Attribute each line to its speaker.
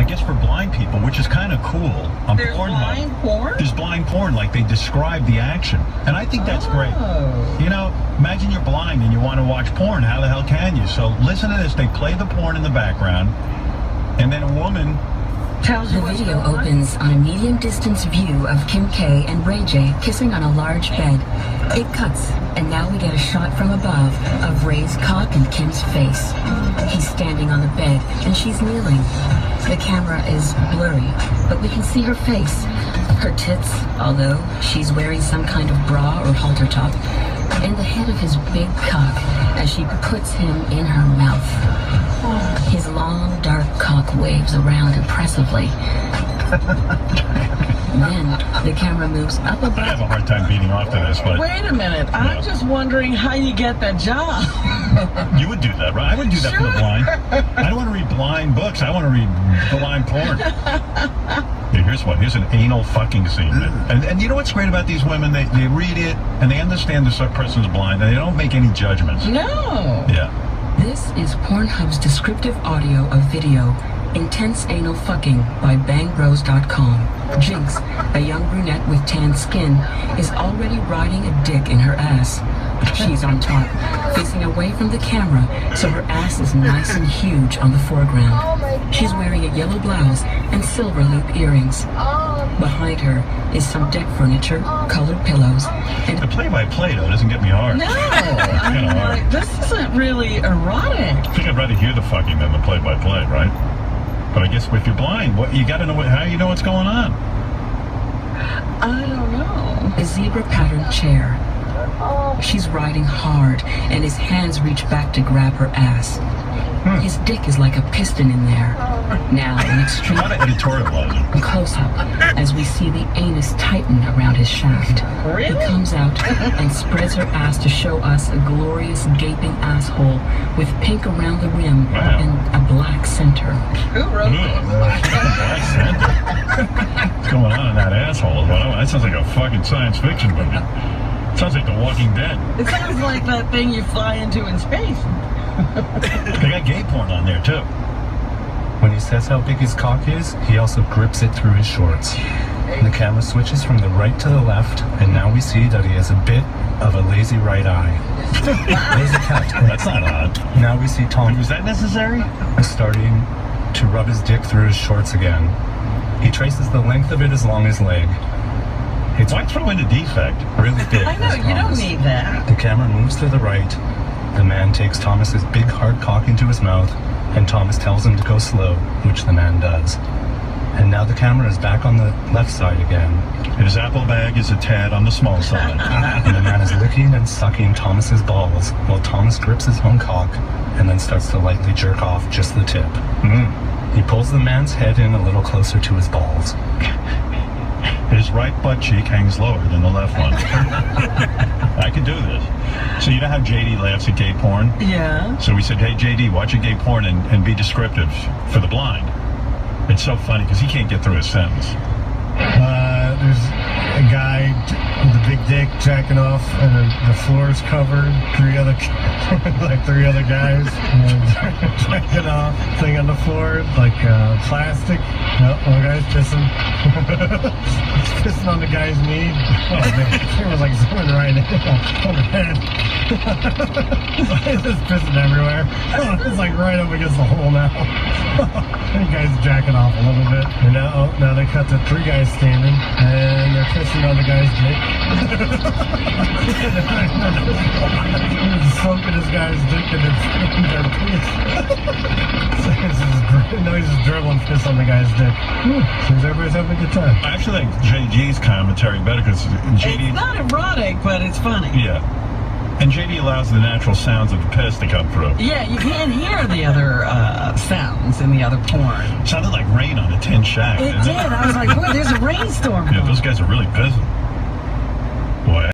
Speaker 1: guess for blind people, which is kind of cool. On
Speaker 2: There's
Speaker 1: Pornhub,
Speaker 2: blind porn?
Speaker 1: there's blind porn, like they describe the action. And I think that's great. You know, imagine you're blind and you want to watch porn. How the hell can you? So listen to this. They play the porn in the background, and then a woman...
Speaker 2: Tells you
Speaker 3: The
Speaker 2: what's
Speaker 3: video
Speaker 2: going on.
Speaker 3: opens on a medium-distance view of Kim K and Ray J kissing on a large bed. It cuts, and now we get a shot from above of Ray's cock and Kim's face. He's standing on the bed, and she's kneeling. The camera is blurry, but we can see her face. Her tits, although she's wearing some kind of bra or halter top, and the head of his big cock as she puts him in her mouth. His long, dark cock waves around impressively. Then the camera moves up
Speaker 1: I have
Speaker 3: above.
Speaker 1: a hard time beating off to this, but
Speaker 2: Wait a minute. I'm just wondering how you get that job.
Speaker 1: you would do that, right? I would do that for the blind. I don't want to read blind books. I want to read blind porn. Yeah, here's one. Here's an anal fucking scene. And you know what's great about these women? They read it, and they understand this person's blind, and they don't make any judgments.
Speaker 2: No.
Speaker 1: Yeah.
Speaker 3: This is Pornhub's descriptive audio of video, Intense Anal Fucking by BangBros.com. Jinx, a young brunette with tan skin, is already riding a dick in her ass. She's on top, facing away from the camera, so her ass is nice and huge on the foreground. She's wearing a yellow blouse and silver loop earrings. Behind her is some deck furniture, colored pillows, and
Speaker 1: The play-by-play, though, doesn't get me hard.
Speaker 2: No.
Speaker 1: It's kinda
Speaker 2: I'm
Speaker 1: hard.
Speaker 2: like, this isn't really erotic.
Speaker 1: I think I'd rather hear the fucking than the play-by-play, right? But I guess if you're blind, you got to know how you know what's going on.
Speaker 2: I don't know.
Speaker 3: a zebra patterned chair. She's riding hard, and his hands reach back to grab her ass. His dick is like a piston in there. Now, an
Speaker 1: A
Speaker 3: extreme
Speaker 1: lot of editorializing.
Speaker 3: close-up as we see the anus tighten around his shaft.
Speaker 2: Really?
Speaker 3: He comes out and spreads her ass to show us a glorious gaping asshole with pink around the rim
Speaker 1: Wow.
Speaker 3: and a black center.
Speaker 2: Who wrote this?
Speaker 1: What's going on in that asshole? Well, that sounds like a fucking science fiction movie. Sounds like The Walking Dead.
Speaker 2: It sounds like that thing you fly into in space.
Speaker 1: They got gay porn on there, too.
Speaker 4: When he says how big his cock is, he also grips it through his shorts. The camera switches from the right to the left, and now we see that he has a bit of a lazy right eye. Lazy cut.
Speaker 1: That's not odd.
Speaker 4: Now we see Tom
Speaker 1: Was that necessary?
Speaker 4: starting to rub his dick through his shorts again. He traces the length of it as long as leg. It's
Speaker 1: Why throw in a defect?
Speaker 4: really big.
Speaker 2: I know,
Speaker 4: for
Speaker 2: you don't
Speaker 4: Thomas.
Speaker 2: need that.
Speaker 4: The camera moves to the right. The man takes Thomas's big hard cock into his mouth, and Thomas tells him to go slow, which the man does. And now the camera is back on the left side again,
Speaker 1: His apple bag is a tad on the small side.
Speaker 4: and the man is licking and sucking Thomas's balls while Thomas grips his own cock and then starts to lightly jerk off just the tip. He pulls the man's head in a little closer to his balls.
Speaker 1: His right butt cheek hangs lower than the left one. I can do this. So you know how JD laughs at gay porn?
Speaker 2: Yeah.
Speaker 1: So we said, hey, JD, watch a gay porn and be descriptive for the blind. It's so funny because he can't get through his sentence.
Speaker 5: There's a guy with a big dick jacking off, and the floor is covered. Three other guys jacking off. Thing on the floor, like plastic. No, one guy's pissing. He's pissing on the guy's knee. Oh man, it was like zooming right in on the head. It's just pissing everywhere. It's like right up against the hole now. The guy's jacking off a little bit. And now they cut to three guys standing, and they're pissing on the guy's dick. They're soaking this guy's dick in their piss. No, he's just dribbling piss on the guy's dick. Seems everybody's having a good time.
Speaker 1: I actually like JD's commentary better because JD...
Speaker 2: It's not erotic, but it's funny.
Speaker 1: Yeah. And JD allows the natural sounds of the piss to come through.
Speaker 2: Yeah, you can't hear the other sounds in the other porn.
Speaker 1: Sounded like rain on a tin shack.
Speaker 2: It
Speaker 1: didn't
Speaker 2: did. I was like, boy, there's a rainstorm
Speaker 1: Yeah,
Speaker 2: going.
Speaker 1: those guys are really busy. Boy,